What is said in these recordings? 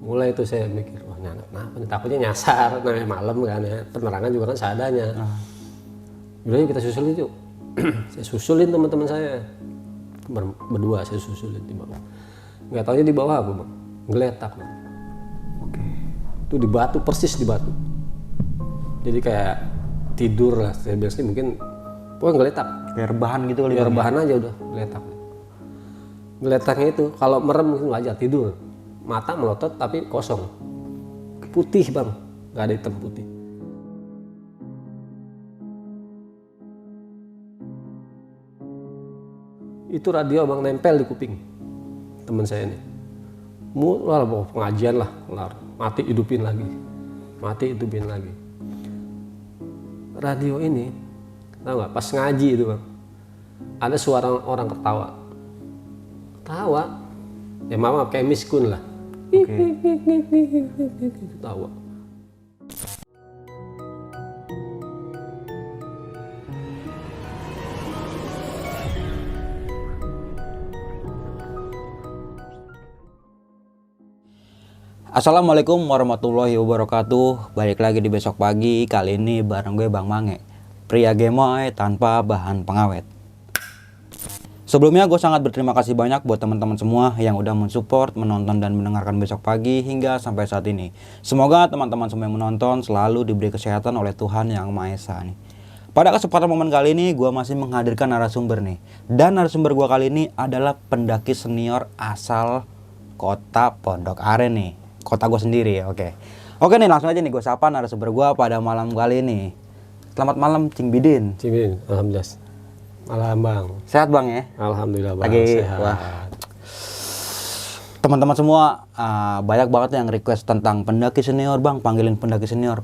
Mulai itu saya mikir, wah ini anak kenapa nih, takutnya nyasar, nah malam kan ya, penerangan juga kan seadanya. Udah yuk kita susulin yuk. Saya susulin teman-teman saya, berdua saya susulin di bawah. Nggak taunya di bawah apa bang, ngeletak bang. Oke. Itu di batu, persis di batu. Jadi kayak tidur lah, saya bilang sih mungkin, pokoknya ngeletak. Kayak rebahan gitu kali. Kayak rebahan aja udah, ngeletak. Ngeletaknya itu, kalau merem mungkin wajar, tidur. Mata melotot tapi kosong. Putih bang, nggak ada hitam putih. Itu radio bang nempel di kuping teman saya ini. Mulai pengajian lah, kelar. Mati hidupin lagi, mati hidupin lagi. Radio ini, tahu nggak? Pas ngaji itu bang, ada suara orang ketawa. Ketawa, ya mama kayak miskun lah. Ketawa. Assalamualaikum warahmatullahi wabarakatuh. Balik lagi di Besok Pagi. Kali ini bareng gue Bang Mange, pria gemoy tanpa bahan pengawet. Sebelumnya gue sangat berterima kasih banyak buat teman-teman semua yang udah mensupport, menonton dan mendengarkan Besok Pagi hingga sampai saat ini. Semoga teman-teman semua yang menonton selalu diberi kesehatan oleh Tuhan Yang Maha Esa nih. Pada kesempatan momen kali ini gue masih menghadirkan narasumber nih. Dan narasumber gue kali ini adalah pendaki senior asal kota Pondok Aren nih. Kota gue sendiri ya, oke nih, langsung aja nih gue sapa narasumber gue pada malam kali ini. Selamat malam Cing Bidin. Cing Bidin, alhamdulillah. Malam bang. Sehat bang ya? Alhamdulillah bang, sehat. Wah. Teman-teman semua banyak banget yang request tentang pendaki senior bang, panggilin pendaki senior.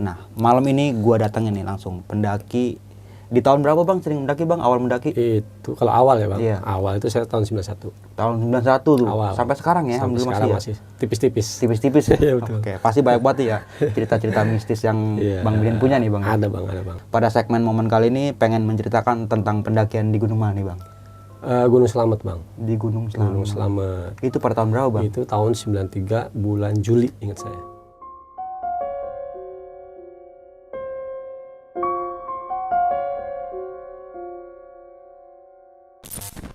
Nah malam ini gue datangin nih langsung pendaki. Di tahun berapa bang sering mendaki bang, awal mendaki? Itu kalau awal ya bang? Iya. Awal itu saya tahun 91. Tahun 91 tuh? Awal. Sampai sekarang ya? Sampai sekarang masih tipis-tipis. Tipis-tipis ya? Iya betul. Oke, pasti banyak banget ya cerita-cerita mistis yang Bang Bidin punya nih bang? Ada bang, ada bang. Pada segmen momen kali ini pengen menceritakan tentang pendakian di gunung mana nih bang? Gunung Slamet bang. Di Gunung Slamet. Gunung Slamet. Itu pada tahun berapa bang? Itu tahun 93 bulan Juli ingat saya.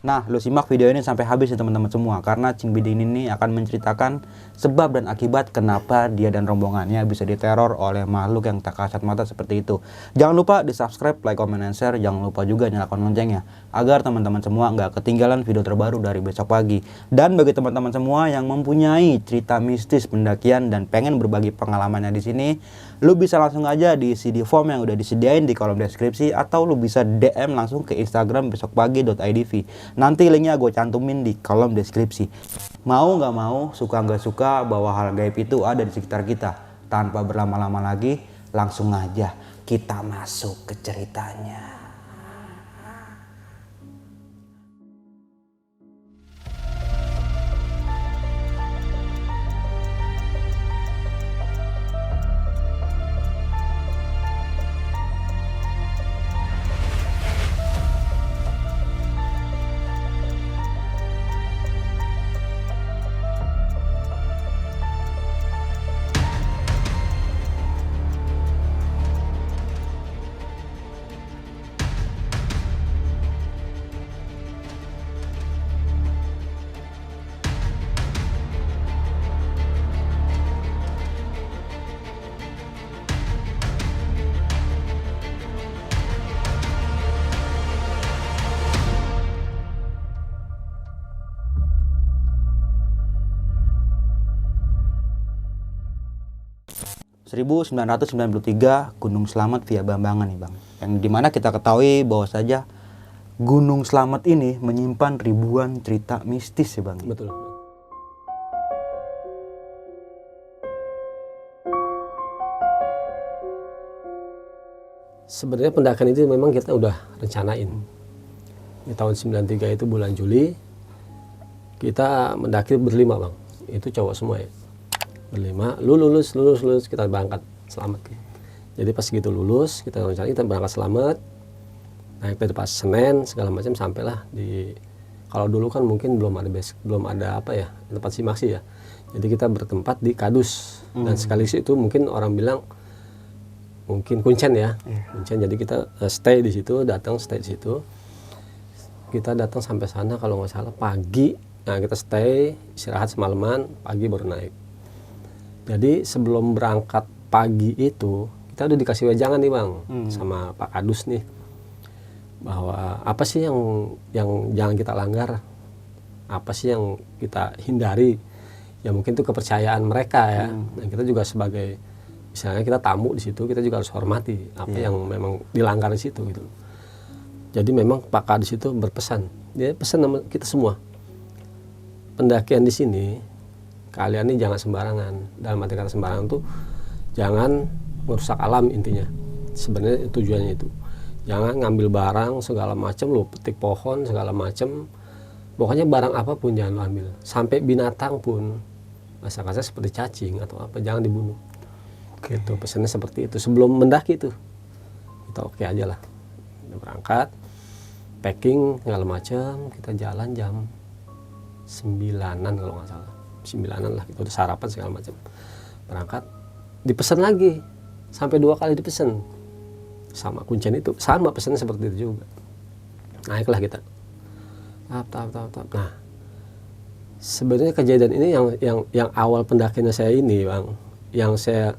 Nah, lu simak video ini sampai habis ya teman-teman semua, karena Cing Bidin ini akan menceritakan sebab dan akibat kenapa dia dan rombongannya bisa diteror oleh makhluk yang tak kasat mata seperti itu. Jangan lupa di subscribe, like, comment, and share. Jangan lupa juga nyalakan loncengnya agar teman-teman semua nggak ketinggalan video terbaru dari Besok Pagi. Dan bagi teman-teman semua yang mempunyai cerita mistis pendakian dan pengen berbagi pengalamannya di sini, lu bisa langsung aja diisi di form yang udah disediain di kolom deskripsi, atau lu bisa DM langsung ke Instagram besokpagi.idv. Nanti linknya gue cantumin di kolom deskripsi. Mau nggak mau, suka nggak suka, bahwa hal gaib itu ada di sekitar kita. Tanpa berlama-lama lagi, langsung aja kita masuk ke ceritanya. ...1993 Gunung Slamet via Bambangan nih bang, yang dimana kita ketahui bahwa saja Gunung Slamet ini menyimpan ribuan cerita mistis ya bang. Betul. Sebenarnya pendakian itu memang kita udah rencanain. Di tahun 93 itu bulan Juli kita mendaki berlima bang, itu cowok semua ya. Berlima, lulus kita berangkat selamat. Jadi pas gitu lulus kita rencana kita berangkat selamat, naik dari pas Senen segala macam, sampailah di, kalau dulu kan mungkin belum ada apa ya tempat simaksi ya. Jadi kita bertempat di Kadus dan sekaligus itu mungkin orang bilang mungkin Kuncen ya, Kuncen. Jadi kita stay di situ, stay di situ. Kita datang sampai sana kalau nggak salah pagi. Nah kita stay, istirahat semalaman, pagi baru naik. Jadi sebelum berangkat pagi itu kita udah dikasih wejangan nih bang sama Pak Kadus nih, bahwa apa sih yang jangan kita langgar, apa sih yang kita hindari. Ya mungkin itu kepercayaan mereka ya. Dan kita juga sebagai misalnya kita tamu di situ, kita juga harus hormati apa yang memang dilanggar di situ gitu. Jadi memang Pak Kadus itu berpesan, dia pesan sama kita semua. Pendakian di sini kalian ini jangan sembarangan. Dalam arti kata sembarangan tuh jangan merusak alam intinya. Sebenarnya tujuannya itu. Jangan ngambil barang segala macam, lo petik pohon segala macam. Pokoknya barang apapun jangan lo ambil. Sampai binatang pun bahasa kasar seperti cacing atau apa jangan dibunuh. Gitu, pesannya seperti itu. Sebelum mendaki itu kita oke aja lah. Udah berangkat, packing segala macam, kita jalan jam 9-an kalau nggak salah. 9-an lah, kita udah sarapan segala macam. Berangkat, dipesan lagi. Sampai 2 kali dipesan. Sama Kuncen itu, sama pesannya seperti itu juga. Naiklah kita. Tap. Nah, sebenarnya kejadian ini yang awal pendakiannya saya ini bang, yang saya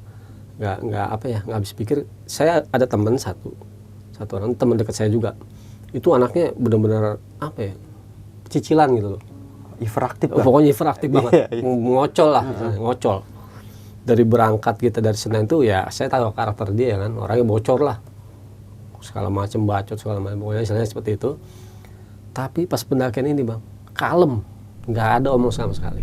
nggak habis pikir. Saya ada teman satu orang teman dekat saya juga, itu anaknya benar-benar apa ya, cicilan gitu loh, hiperaktif pokoknya hiperaktif banget, ngocol lah, ngocol. Dari berangkat kita dari Senen tuh ya saya tahu karakter dia ya kan, orangnya bocor lah, segala macam bacot segala macam, pokoknya istilahnya seperti itu. Tapi pas pendakian ini bang, kalem, nggak ada omong sama sekali.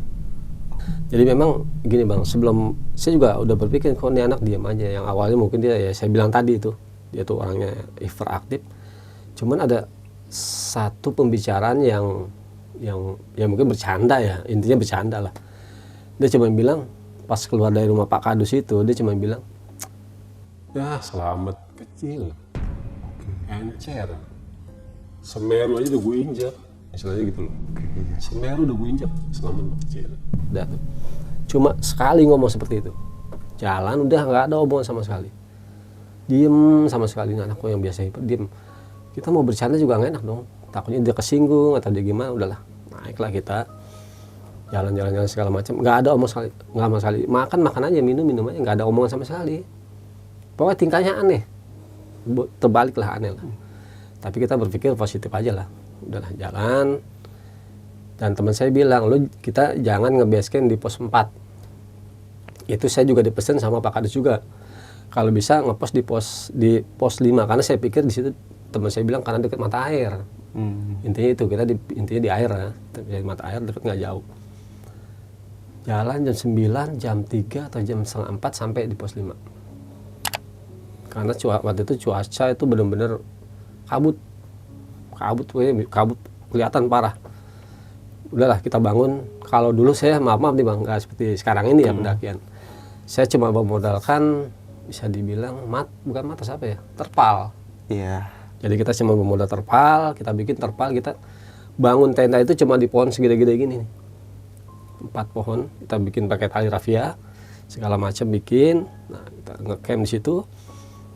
Jadi memang gini bang, sebelum saya juga udah berpikir kok ini anak diam aja. Yang awalnya mungkin dia ya saya bilang tadi itu, dia tuh orangnya hiperaktif. Cuman ada satu pembicaraan yang mungkin bercanda ya, intinya bercanda lah. Dia cuma bilang pas keluar dari rumah Pak Kadus itu, dia cuma bilang, ya selamat kecil, encer. Semeru aja udah gue injak, istilahnya gitu loh. Semeru udah gue injak, selamat kecil. Udah tuh. Cuma sekali ngomong seperti itu. Jalan udah nggak ada omongan sama sekali. Diem sama sekali, anakku yang biasa diem. Kita mau bercanda juga nggak enak dong. Takutnya dia kesinggung atau dia gimana, udahlah. Naiklah kita. Jalan-jalan segala macam. Nggak ada omong sekali, nggak sama sekali. Makan aja, minum aja, nggak ada omongan sama sekali. Pokoknya tingkahnya aneh. Terbalik lah, aneh lah. Tapi kita berpikir positif aja lah. Udahlah jalan. Dan teman saya bilang, lu kita jangan nge-base camp di pos 4. Itu saya juga dipesan sama Pak Kadus juga. Kalau bisa ngepost di pos 5, karena saya pikir di situ teman saya bilang karena dekat mata air. Intinya itu, kita intinya di air ya. Di mata air dekat nggak jauh. Jalan jam 9, jam 3 atau jam setengah 4 sampai di pos 5. Karena waktu itu cuaca itu benar-benar kabut kelihatan parah. Udahlah kita bangun. Kalau dulu saya maaf nih bang, nggak seperti sekarang ini ya pendakian. Saya cuma memodalkan bisa dibilang bukan mat apa ya, terpal. Iya. Jadi kita cuma memodal terpal, kita bikin terpal, kita bangun tenda itu cuma di pohon segede-gede gini nih. 4 pohon kita bikin pakai tali rafia segala macam bikin. Nah kita nge-camp di situ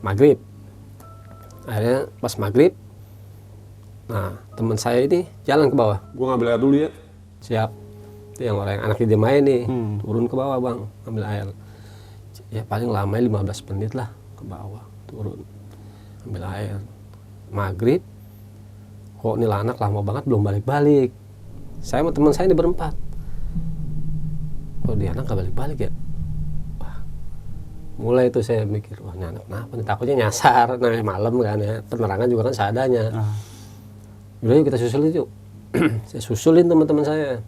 maghrib. Akhirnya pas maghrib, nah teman saya ini jalan ke bawah. Gue ngambil air dulu ya. Siap. Itu yang orang yang anaknya dia main nih, turun ke bawah bang, ambil air. Ya paling lama 15 menit lah ke bawah, turun, ambil air. Maghrib, kok ini anak lama banget belum balik-balik. Saya sama teman saya ini berempat. Kok dia anak gak balik-balik ya? Mulai itu saya mikir, wah ini anak kenapa nih, takutnya nyasar, nah malam kan ya, penerangan juga kan seadanya. Udah yuk kita susulin yuk. Saya susulin teman-teman saya,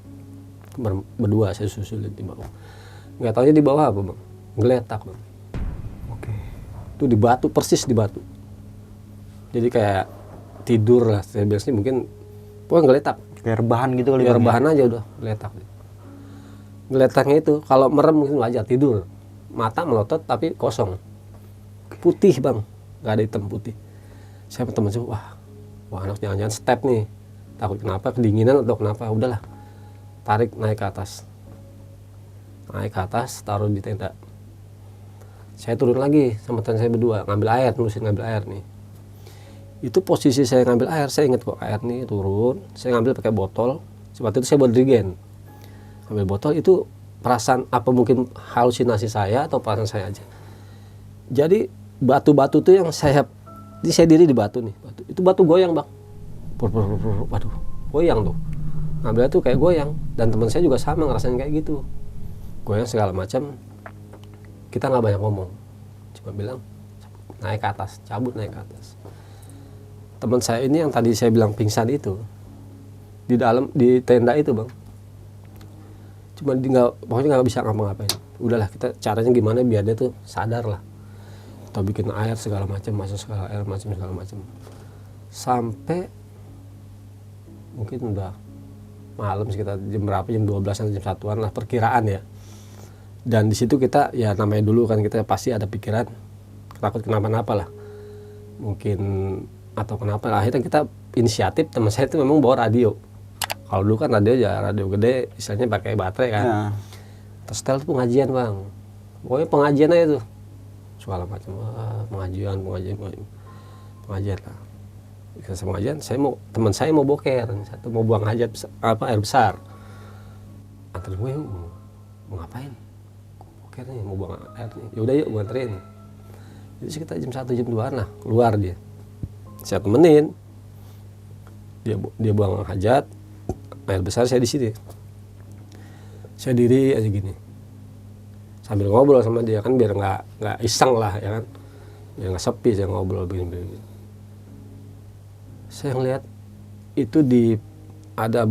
berdua saya susulin di bawah. Nggak taunya di bawah apa bang? Geletak bang. Oke. Itu di batu, persis di batu. Jadi kayak tidur lah, saya bilang sih mungkin, pokoknya geletak. Kayak rebahan gitu kali. Kayak rebahan aja udah, geletak. Geletaknya itu, kalau merem mungkin wajar, tidur. Mata melotot tapi kosong, putih bang, nggak ada hitam, putih. Saya teman saya, wah anak jangan-jangan step nih, takut kenapa, kedinginan atau kenapa, udahlah tarik naik ke atas. naik ke atas, taruh di tenda. Saya turun lagi sama teman saya berdua, ngambil air, nulisin ngambil air nih. Itu posisi saya ngambil air, saya ingat kok air nih turun, saya ngambil pakai botol. Waktu itu saya buat dirigen. Ngambil botol itu perasaan apa mungkin halusinasi saya atau perasaan saya aja. Jadi batu-batu tuh yang saya diri di batu nih. Itu batu goyang bang. Waduh, goyang tuh. Ngambilnya tuh kayak goyang. Dan teman saya juga sama ngerasain kayak gitu. Goyang segala macam. Kita nggak banyak ngomong, cuma bilang naik ke atas, cabut naik ke atas. Teman saya ini yang tadi saya bilang pingsan itu di dalam di tenda itu bang, cuma pokoknya nggak bisa ngapa-ngapain. Udahlah kita caranya gimana biar dia tuh sadar lah. Atau bikin air segala macam, masuk segala air macam segala macam. Sampai mungkin udah malam sekitar jam berapa, jam 12-an, jam 1-an lah perkiraan ya. Dan di situ kita ya namanya dulu kan kita pasti ada pikiran takut kenapa-napa lah, mungkin atau kenapa lah. Akhirnya kita inisiatif, teman saya itu memang bawa radio. Kalau dulu kan radio gede, istilahnya pakai baterai kan. Ya. Terus setel tuh pengajian bang, pokoknya pengajian aja tuh segala macam, pengajian lah. Kita pengajian, teman saya mau boker, satu mau buang hajat air besar. Antar gue mau ngapain? Nih, mau buang air nih, yaudah yuk gue anterin. Itu sekitar jam 1 jam 2 lah keluar dia. Saya temenin. Dia buang hajat, air besar, saya di sini. Saya diri aja gini. Sambil ngobrol sama dia kan biar nggak iseng lah ya kan. Biar nggak sepi saya ngobrol begini. Saya ngeliat itu ada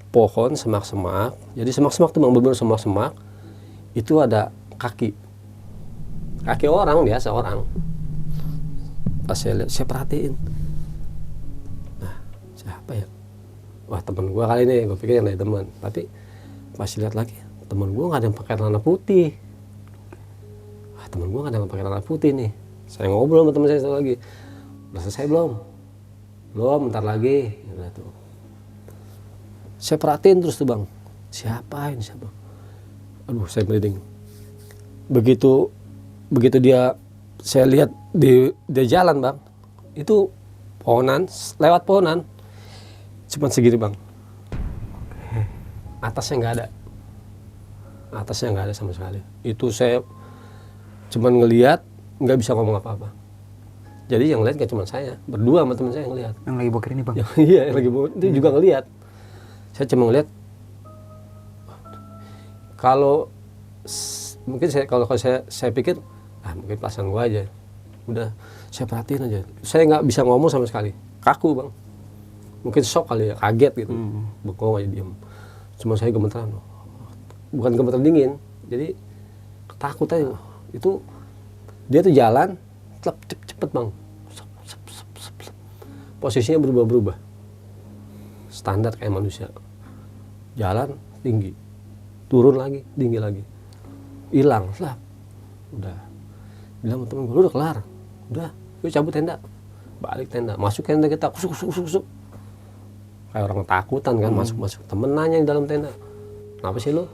pohon semak-semak. Jadi semak-semak tuh benar-benar semak-semak. Itu ada kaki orang biasa orang. Pas saya lihat, saya perhatiin, nah siapa ya, wah temen gue kali ini, gue pikir yang dari teman. Tapi pas lihat lagi, temen gue nggak ada yang pakai celana putih. Wah temen gue nggak ada yang pakai celana putih nih. Saya ngobrol sama temen saya satu lagi, udah selesai belum, bentar lagi. Ya, tuh. Saya perhatiin terus tuh bang, siapa. Aduh, saya merinding. Begitu saya lihat dia jalan bang, itu lewat pohonan, cuma segini bang. Atasnya nggak ada sama sekali. Itu saya cuma ngelihat, nggak bisa ngomong apa-apa. Jadi yang lihat nggak cuma saya, berdua sama teman saya yang ngelihat. Yang lagi boker ini bang? Iya, yang lagi boker itu juga ngelihat. Saya cuma ngelihat. Kalau mungkin kalau saya pikir mungkin perasaan gua aja, udah saya perhatiin aja, saya nggak bisa ngomong sama sekali, kaku bang, mungkin shock kali ya, kaget gitu, bengong aja diem. Cuma saya gemeteran, bukan gemeteran dingin, jadi ketakutan. Itu dia tuh jalan cepet bang, posisinya berubah, standar kayak manusia, jalan tinggi, turun lagi, tinggi lagi, hilang, lah, udah, bilang sama temen gue, lu udah kelar, udah, yuk cabut tenda, balik tenda, masuk tenda kita, kusuk, kayak orang takutan kan, masuk, temen nanya di dalam tenda, kenapa sih lu?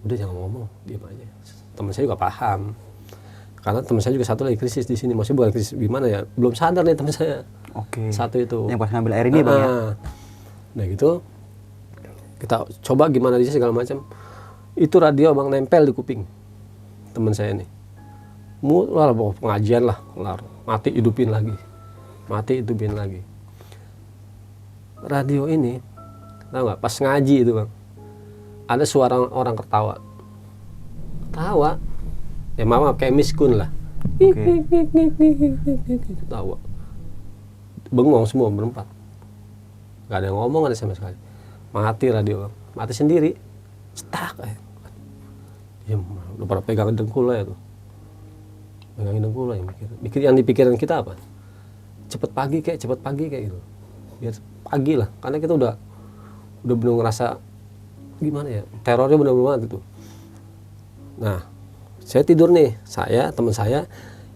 Udah jangan ngomong, diam aja. Temen saya juga paham, karena temen saya juga satu lagi krisis di sini, maksudnya bukan krisis gimana ya, belum sadar nih temen saya. Oke. Satu itu. Yang pas ngambil air ini bang ya. Nah gitu, kita coba gimana dia segala macam. Itu radio bang nempel di kuping teman saya nih. Mulai bawa pengajian lah, kelar. Mati hidupin lagi. Radio ini, tahu nggak? Pas ngaji itu bang, ada suara orang ketawa. Ya mama kayak miskun lah. Ketawa. Bengong semua berempat. Gak ada yang ngomong, ada sama sekali. Mati radio bang, mati sendiri. Stuck aja. Diam, udah pada pegang dengkul ya tuh. Pegangin dengkul ya, mikir yang dipikiran kita apa? Cepet pagi kayak gitu. Biar pagi lah, karena kita udah bener ngerasa gimana ya, terornya bener-bener itu. Nah, saya tidur nih, teman saya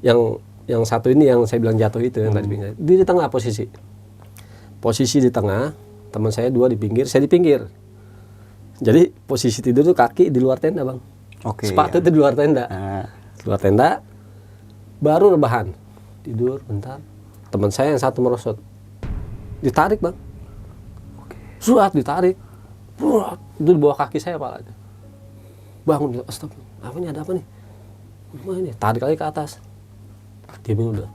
yang satu ini yang saya bilang jatuh itu yang tadi pinggir. Di tengah posisi di tengah, teman saya dua di pinggir, saya di pinggir. Jadi posisi tidur tuh kaki di luar tenda bang. Oke. Sepatu itu di luar tenda. Luar tenda, baru rebahan. Tidur bentar. Teman saya yang satu merosot. Ditarik bang. Suat ditarik. Buat, itu di bawah kaki saya palanya. Bangun, astagfirullah. Apa ini, ada apa nih? Wah ini, tarik lagi ke atas. Dia bilang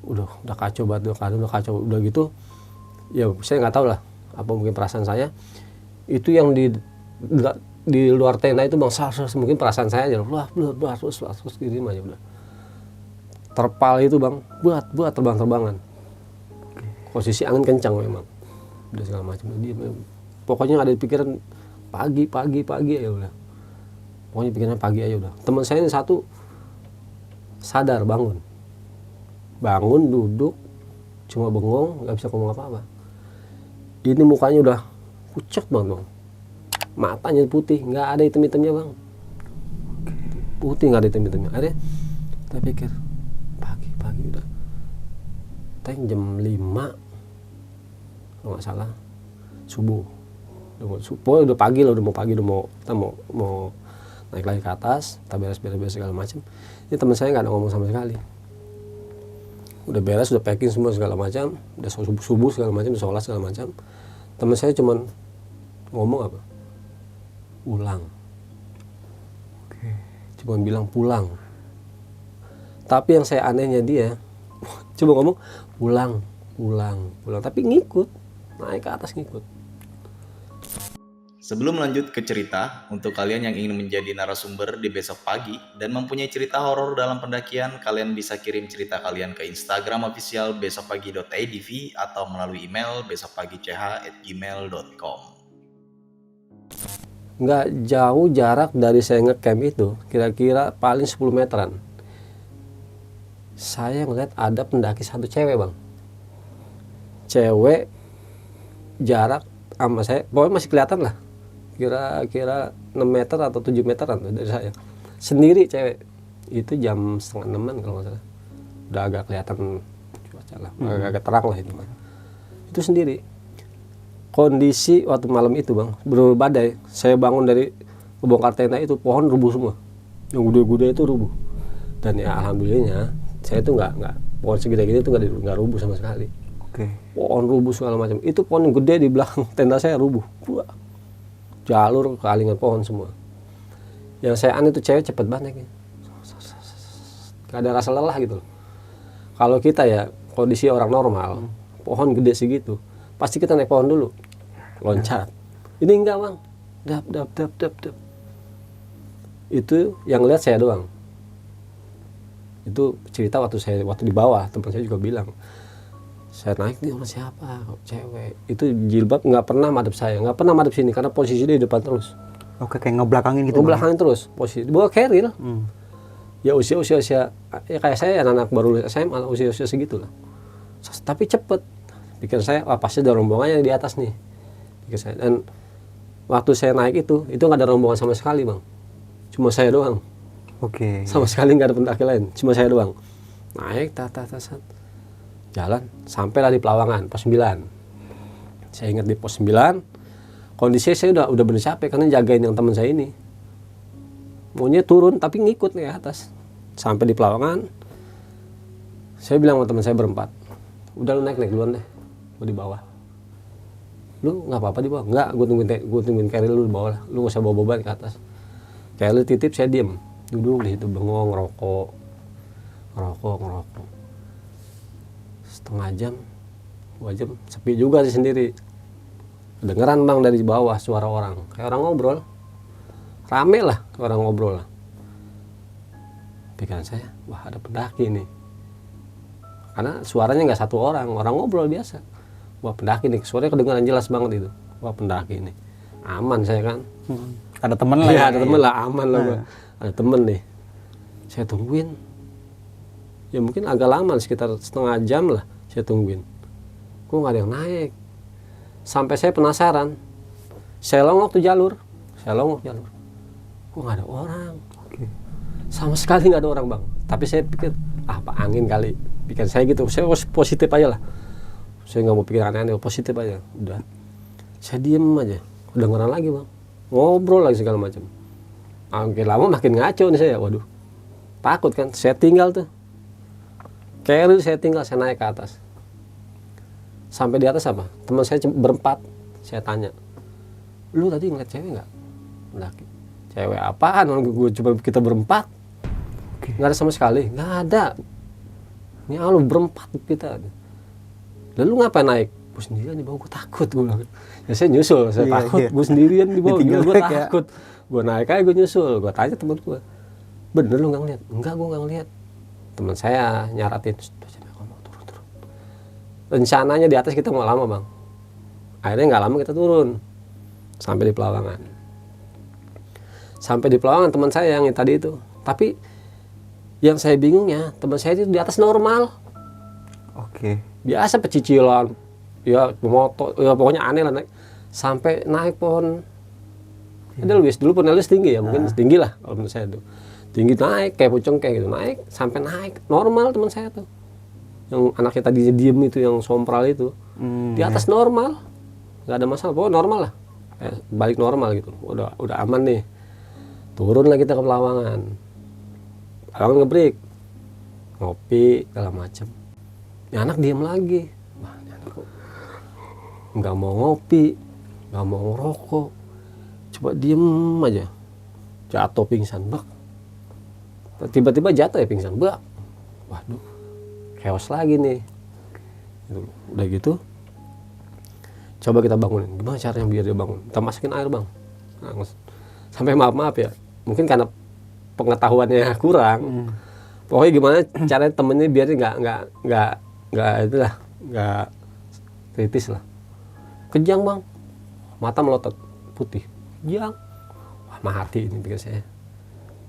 udah kacau banget, udah kacau, udah gitu. Ya saya nggak tahu lah, apa mungkin perasaan saya. Itu yang di luar tenda itu bang, mungkin perasaan saya aja. Wah, terus kirim aja udah. Terpal itu bang, buat terbang-terbangan. Posisi angin kencang memang. Udah segala macam. Dia pokoknya ada di pikiran pagi ya udah. Pokoknya pikirannya pagi aja udah. Teman saya ini satu sadar bangun duduk cuma bengong, nggak bisa ngomong apa-apa. Ini mukanya udah pucat banget bang, matanya putih, nggak ada hitam-hitamnya bang, putih nggak ada hitam-hitamnya. Akhirnya saya pikir pagi udah, jam 5 kalau nggak salah subuh. Udah pagi lah, kita mau naik lagi ke atas, kita beres segala macam. Ini teman saya nggak ada ngomong sama sekali. Udah beres, udah packing semua segala macam, udah subuh segala macam, udah sholat segala macam. Teman saya cuman ngomong apa? Pulang. Cuma bilang pulang. Tapi yang saya anehnya dia cuma ngomong pulang, tapi ngikut, naik ke atas ngikut. Sebelum lanjut ke cerita, untuk kalian yang ingin menjadi narasumber di besok pagi dan mempunyai cerita horor dalam pendakian, kalian bisa kirim cerita kalian ke Instagram official besokpagi.idv atau melalui email besokpagi.ch@gmail.com. Nggak jauh jarak dari saya ngecamp itu, kira-kira paling 10 meteran. Saya ngeliat ada pendaki satu cewek bang. Cewek jarak sama saya, pokoknya masih kelihatan lah. Kira-kira 6 meter atau 7 meteran dari saya. Sendiri cewek. Itu jam 5:30 kalau nggak salah. Udah agak kelihatan cuaca lah, agak terang lah itu bang. Itu sendiri. Kondisi waktu malam itu bang, bener-bener badai. Saya bangun dari bongkar tenda itu, pohon rubuh semua. Yang gede-gede itu rubuh. Dan ya alhamdulillahnya, saya itu nggak pohon segede-gede itu nggak rubuh sama sekali. Pohon rubuh segala macam. Itu pohon yang gede di belakang tenda saya rubuh. Wah. Jalur kealingan pohon semua. Yang saya aneh itu cewek cepet banget naiknya. Gak ada rasa lelah gitu loh. Kalau kita ya kondisi orang normal, pohon gede segitu, pasti kita naik pohon dulu, loncat. Ini enggak bang, dap. Itu yang lihat saya doang. Itu cerita waktu di bawah, teman saya juga bilang. Saya naik nih sama siapa? Cewek. Itu jilbab nggak pernah madep saya, nggak pernah madep sini karena posisi dia di depan terus. Oke, kayak ngebelakangin gitu. Ngebelakangin terus posisi. Bawa carrier. Ya usia ya kayak saya anak baru SMA, usia segitu lah. Tapi cepet. Pikir saya, wah pasti ada rombongan yang di atas nih. Pikir saya. Dan waktu saya naik itu nggak ada rombongan sama sekali bang. Cuma saya doang. Sama sekali nggak ada pendaki lain. Cuma saya doang. Naik, jalan sampailah di Pelawangan pos 9. Saya ingat di pos 9 kondisi saya udah bener capek karena jagain yang teman saya ini. Maunya turun tapi ngikut nih atas. Sampai di Pelawangan, saya bilang sama teman saya berempat, udah lu naik duluan deh, gue di bawah. Lu nggak apa-apa di bawah? Nggak, gue tungguin carrier lu di bawah lah. Lu nggak usah bawa beban ke atas. Carrier titip, saya diem, duduk di situ bengong, ngerokok. Setengah jam, 2 jam, sepi juga sih sendiri. Kedengeran bang dari bawah suara orang, kayak orang ngobrol, rame lah, kayak orang ngobrol lah. Pikiran saya, wah ada pendaki nih. Karena suaranya nggak satu orang ngobrol biasa. Wah pendaki nih, suaranya kedengeran jelas banget itu. Wah pendaki nih, aman saya kan. Ada temen lah. Ya, ada temen lah, aman lah. Ada temen nih. Saya tungguin. Ya mungkin agak lama, sekitar setengah jam lah saya tungguin. Kok nggak ada yang naik? Sampai saya penasaran. Saya longok tuh jalur. Kok nggak ada orang? Sama sekali nggak ada orang bang. Tapi saya pikir, apa angin kali. Pikir saya gitu. Saya positif aja lah. Saya nggak mau pikir aneh-aneh, positif aja. Udah. Saya diem aja. Kedengeran lagi bang. Ngobrol lagi segala macam. Makin lama makin ngaco nih saya, waduh. Takut kan, saya tinggal tuh. Carry saya tinggal, saya naik ke atas. Sampai di atas apa? Teman saya berempat, saya tanya, lu tadi ngeliat cewek nggak? Laki. Cewek apaan? Gue coba kita berempat, nggak ada sama sekali, nggak ada. Ini lu berempat kita. Lalu ngapain naik? Gue sendirian di bawah, gue takut. Gue bilang, ya saya nyusul, saya takut. Gue sendirian di bawah, gue takut. Gue naik aja, gue nyusul. Gue tanya teman gue, bener lu nggak ngeliat? Enggak, gue nggak ngeliat. Teman saya nyaratin, turun. Rencananya di atas kita mau lama bang. Akhirnya nggak lama kita turun sampai di Pelawangan. Sampai di Pelawangan teman saya yang tadi itu. Tapi yang saya bingungnya teman saya itu di atas normal. Oke. Biasa pecicilan, ya motor, ya pokoknya aneh lah naik. Sampai naik pohon Edelweiss, dulu pohon Edelweiss tinggi ya, mungkin tinggi lah kalau menurut saya itu. Tinggi naik kayak pucung kayak gitu, naik sampai naik normal teman saya tuh. Yang anaknya tadi diem itu, yang sompral itu, di atas normal, nggak ada masalah, pokoknya normal lah, balik normal gitu, udah aman nih. Turun lah kita ke Pelawangan, Pelawangan ngebreak, ngopi segala macam. Ini anak diem lagi, wah ini anak nggak mau ngopi, nggak mau ngerokok, coba diem aja, jatuh pingsan bak. Tiba-tiba jatuh ya pingsan bak, waduh. Chaos lagi nih. Udah gitu, coba kita bangunin. Gimana caranya biar dia bangun? Kita masukin air bang. Nah, sampai maaf ya, mungkin karena pengetahuannya kurang. Pokoknya gimana caranya temennya biar nggak itulah, nggak kritis lah. Kejang bang, mata melotot putih, kejang. Wah mati ini pikir saya.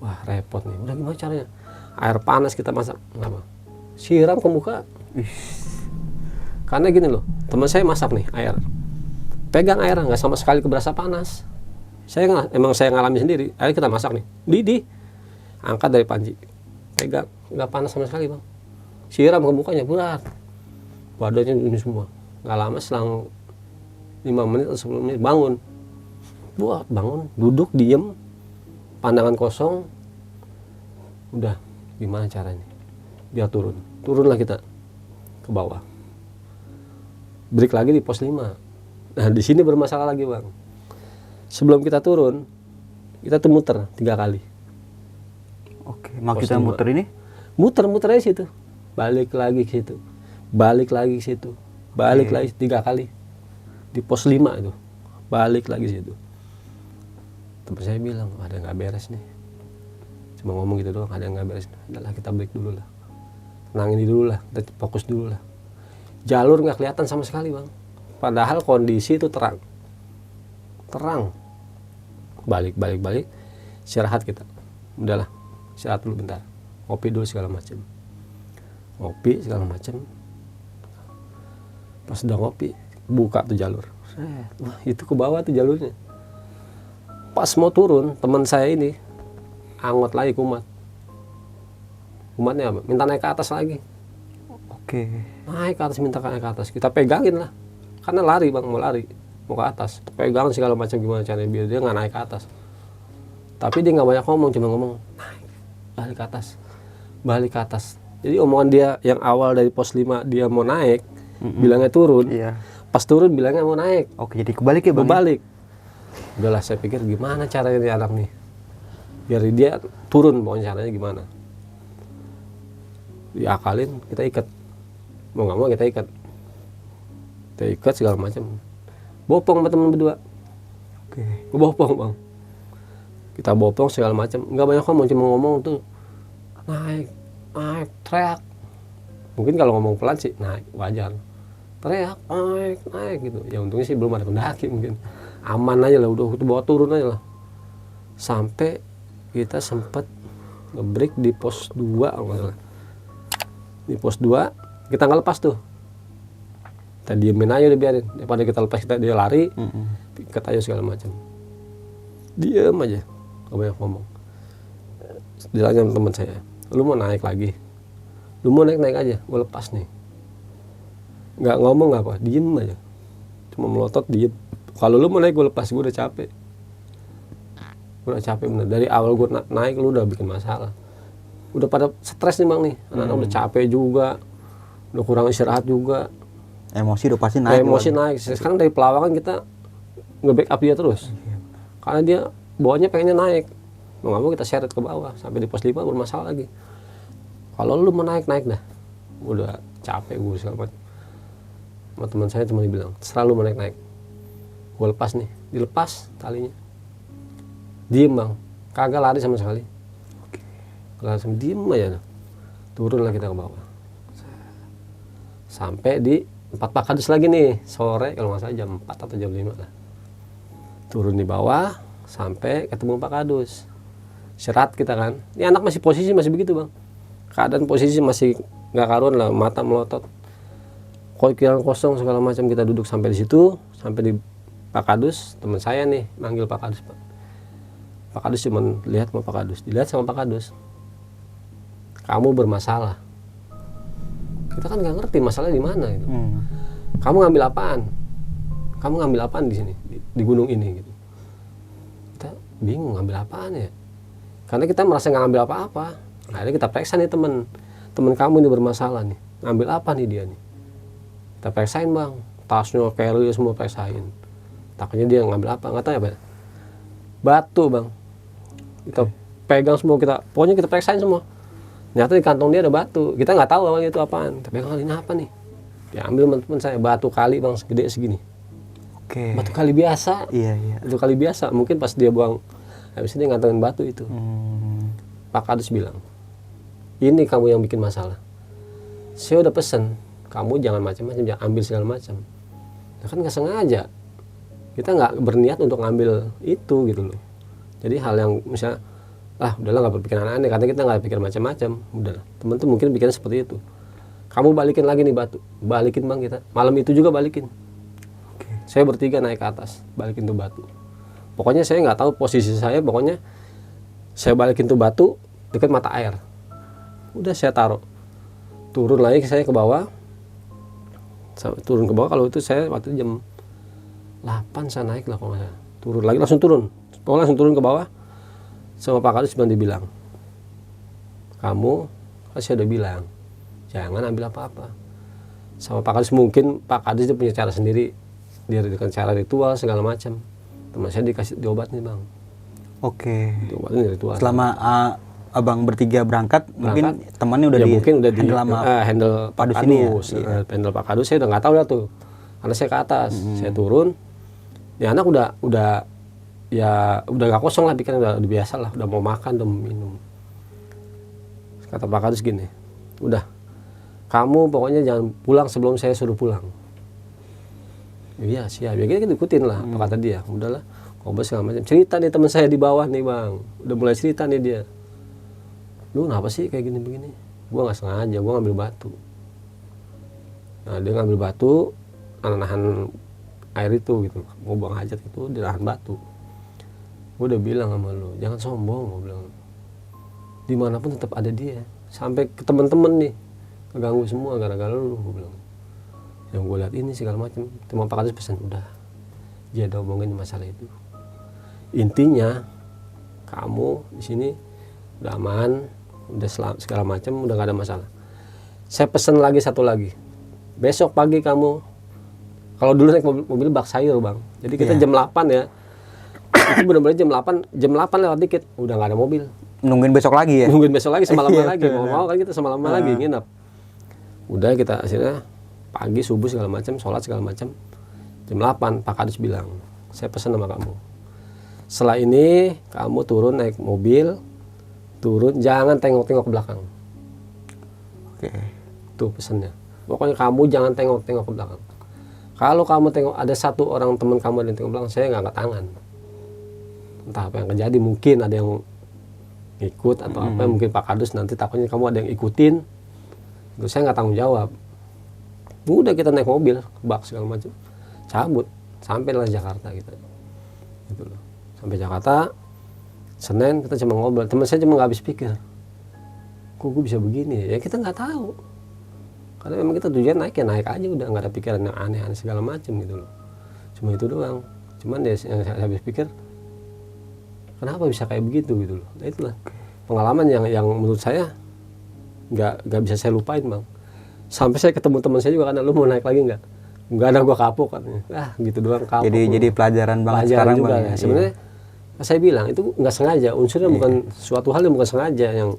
Wah repot nih. Udah gimana caranya? Air panas kita masak, apa? Siram ke muka. Karena gini loh, teman saya masak nih air, pegang air nggak sama sekali keberasa panas. Emang saya ngalami sendiri. Akhirnya kita masak nih, didih, angkat dari panci, pegang, nggak panas sama sekali bang. Siram ke mukanya, berat, badannya ini semua. Nggak lama, selang 5 menit atau 10 menit bangun, buat bangun, duduk diem, pandangan kosong. Udah, gimana caranya? Biar turunlah kita ke bawah, break lagi di pos 5. Nah di sini bermasalah lagi bang. Sebelum kita turun, kita tuh muter 3 kali. Oke, maksudnya muter ini? Muter aja situ, balik lagi ke situ, balik lagi ke situ, balik lagi 3 kali di pos 5 itu, balik lagi situ. Teman saya bilang ada yang nggak beres nih, cuma ngomong gitu doang, ada yang nggak beres. Udahlah kita break dulu lah, tenangin dulu lah, kita fokus dulu lah. Jalur nggak kelihatan sama sekali bang, padahal kondisi itu terang. Balik, istirahat kita. Udahlah, istirahat dulu bentar, ngopi dulu segala macam. Pas udah ngopi, buka tuh jalur. Wah itu ke bawah tuh jalurnya. Pas mau turun, teman saya ini angot lagi kumat. Kumatnya apa? Minta naik ke atas lagi. Oke. Naik ke atas, minta naik ke atas. Kita pegangin lah. Karena lari bang, mau ke atas. Pegang segala macam gimana caranya biar dia nggak naik ke atas. Tapi dia nggak banyak ngomong, cuma ngomong naik, balik ke atas. Jadi omongan dia yang awal dari pos 5 dia mau naik, bilangnya turun. Iya. Pas turun bilangnya mau naik. Oke, jadi kebalik ya bang? Kebalik. Udahlah saya pikir gimana caranya dia anak nih, biar dia turun, pokoknya caranya gimana. Diakalin, kita ikat. Mau nggak mau kita ikat segala macam. Bopong sama teman berdua. Oke. Bopong bang. Kita bopong segala macam. Nggak banyak ngomong, cuma ngomong tuh naik, teriak. Mungkin kalau ngomong pelan sih naik, wajar. Teriak, naik gitu. Ya untungnya sih belum ada pendaki mungkin. Aman aja lah, udah bawa turun aja lah. Sampai kita sempat nge-break di pos 2 kalau nggak salah. Di pos 2 kita nggak lepas tuh. Kita diemin aja udah biarin. Daripada kita lepas dia lari, ikat aja segala macam. Diem aja, nggak banyak ngomong. Ditanya teman saya, lu mau naik lagi? Lu mau naik aja, gue lepas nih. Nggak ngomong nggak apa, diem aja. Cuma melotot diem. Kalau lu mau naik gue lepas, gue udah capek. Udah capek bener. Dari awal gue naik lu udah bikin masalah. Udah pada stres nih bang nih. Anak-anak udah capek juga. Udah kurang istirahat juga. Emosi udah pasti naik. Emosi naik. Sekarang dari pelawakan kita nge-backup dia terus. Karena dia bawahnya pengennya naik. Mau nggak mau kita seret ke bawah. Sampai di pos 5 bermasalah lagi. Kalau lu mau naik dah. Udah capek gue segala macam. Sama teman saya cuma dibilang, selalu mau naik. Gue lepas nih. Dilepas talinya. Diem bang. Kagak lari sama sekali. Langsung diem aja. Turunlah kita ke bawah. Sampai di 4 Pakadus lagi nih. Sore kalau nggak salah jam 4 atau jam 5 lah. Turun di bawah. Sampai ketemu Pakadus. Serat kita kan. Ini anak masih posisi masih begitu bang. Keadaan posisi masih nggak karuan lah. Mata melotot. Pikiran kosong segala macam. Kita duduk sampai di situ. Sampai di Pakadus. Teman saya nih manggil Pakadus pak. Pakadus cuman lihat sama Pakadus. Dilihat sama Pakadus. Kamu bermasalah. Kita kan nggak ngerti masalahnya di mana gitu. Kamu ngambil apaan? Kamu ngambil apaan di sini di gunung ini gitu. Kita bingung ngambil apaan ya. Karena kita merasa nggak ngambil apa-apa. Akhirnya kita periksa nih temen kamu ini bermasalah nih. Ngambil apa nih dia nih? Kita periksain bang. Tasnya, carry semua periksain. Takutnya dia ngambil apa? Nggak tahu ya pak. Batu bang. Kita pegang semua pokoknya kita periksain semua. Ternyata di kantong dia ada batu. Kita nggak tahu awalnya itu apaan. Tapi kali ini apa nih? Diambil teman saya batu kali bang segede segini. Oke. Batu kali biasa. Iya. Batu kali biasa. Mungkin pas dia buang, habis itu dia ngantongin batu itu. Pak Kadus bilang, ini kamu yang bikin masalah. Saya udah pesen, kamu jangan macam-macam, jangan ambil segala macam. Nah, kan nggak sengaja. Kita nggak berniat untuk ngambil itu gitu loh. Jadi hal yang misalnya udahlah nggak berpikiran aneh karena kita nggak pikir macam-macam. Udah, temen tuh mungkin pikirnya seperti itu. Kamu balikin lagi nih batu, balikin bang kita. Malam itu juga balikin. Saya bertiga naik ke atas, balikin tuh batu. Pokoknya saya nggak tahu posisi saya. Pokoknya saya balikin tuh batu dekat mata air. Udah saya taruh. Turun lagi saya ke bawah. Turun ke bawah kalau itu saya waktu itu jam 8 saya naik lah kalau nggak salah. Turun lagi langsung turun. Pokoknya langsung turun ke bawah. Sama Pak Kadus cuma dibilang, kamu, saya udah bilang, jangan ambil apa-apa. Sama Pak Kadus mungkin Pak Kadus dia punya cara sendiri, dia dengan cara ritual segala macam. Teman saya dikasih diobat nih bang. Oke. Diobatin ritual. Selama abang bertiga berangkat, mungkin temannya udah mungkin udah di handle sama handle Pak Kadus Kadus. ini ya? Handle Pak Kadus saya udah nggak tahu lah tuh, karena saya ke atas, saya turun, ya anak udah ya udah gak kosong lah pikiran, udah biasa lah, udah mau makan, udah mau minum. Kata Pak Kadus gini, udah kamu pokoknya jangan pulang sebelum saya suruh pulang. Iya siap, ya kita ikutin lah apa kata dia. Udahlah, ngobrol segala macam. Cerita nih teman saya di bawah nih bang, udah mulai cerita nih dia. Lu kenapa sih kayak gini begini? Gua nggak sengaja, gua ngambil batu. Nah dia ngambil batu, nahan air itu gitu, mau buang hajat itu dia nahan batu. Gue udah bilang sama lu, jangan sombong, gue bilang. Dimanapun tetap ada dia. Sampai ke temen-temen nih, keganggu semua gara-gara lu, gue bilang. Yang gue lihat ini segala macam. Cuma Pak Kadus pesan, udah, dia udah omongin masalah itu. Intinya, kamu di sini udah aman, udah segala macam, udah gak ada masalah. Saya pesan lagi satu lagi. Besok pagi kamu, kalau dulu naik mobil bak sayur bang. Jadi kita jam 8 ya. Itu benar-benar jam 8 lewat dikit udah nggak ada mobil. Nungguin besok lagi ya? Nungguin besok lagi, semalaman lagi. Mau kan kita semalaman lagi nginep. Udah kita akhirnya pagi subuh segala macam, sholat segala macam. Jam 8 Pak Kadus bilang, saya pesan sama kamu. Setelah ini kamu turun naik mobil, jangan tengok-tengok ke belakang. Oke. Tuh pesannya. Pokoknya kamu jangan tengok-tengok ke belakang. Kalau kamu tengok ada satu orang teman kamu ada yang tengok ke belakang, saya nggak angkat tangan. Entah apa yang terjadi, mungkin ada yang ikut atau apa, mungkin Pak Kadus nanti takutnya kamu ada yang ikutin, terus saya nggak tanggung jawab. Udah kita naik mobil, bak segala macam, cabut, sampailah Jakarta kita, gitu loh. Sampai Jakarta, Senin kita cuma ngobrol, teman saya cuma nggak habis pikir, kok gue bisa begini, ya kita nggak tahu, karena memang kita tujuan naik ya naik aja udah, nggak ada pikiran yang aneh-aneh segala macam gitu loh, cuma itu doang. Cuman ya yang saya habis pikir, kenapa bisa kayak begitu gitu loh. Nah, itulah pengalaman yang menurut saya nggak bisa saya lupain bang. Sampai saya ketemu teman saya juga, karena lu mau naik lagi nggak ada, gua kapok katanya. Gitu doang kapok. Jadi pelajaran banget Pelajaran sekarang juga bang. ya. Sebenarnya saya bilang itu nggak sengaja, unsurnya bukan suatu hal yang bukan sengaja, yang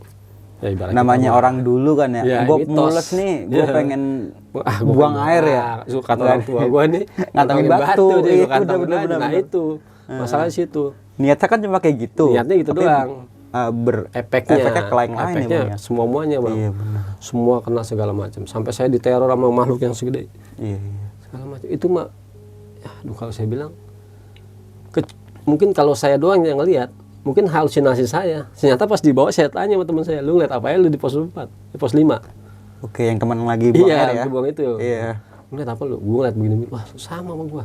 ya ibarat Namanya kita, orang dulu kan ya, Ya, gue mitos. mules nih, gue Ya. pengen gua buang pengen- air ya. Suka kata orang tua gua nih Ngantongin batu. dia Iya, gua kantongin bener, aja. bener, Nah bener. itu masalah di situ. Niatnya kan cuma kayak gitu. Niatnya gitu Tapi, doang. efeknya ke lain-lain ya efeknya bang ya. semuanya bang. Iya benar. Semua kena segala macam. Sampai saya diteror sama makhluk yang segede Iya. segala macam. Itu mah, aduh kalau saya bilang, mungkin kalau saya doang yang ngelihat, mungkin halusinasi saya. Ternyata pas dibawa saya tanya sama teman saya, lu ngeliat apa ya lu di pos 4, di pos 5? Oke, yang teman lagi buang air ya. Iya, buang itu. Iya. Lu ngeliat apa lu? Gua ngeliat begini, wah sama sama gua.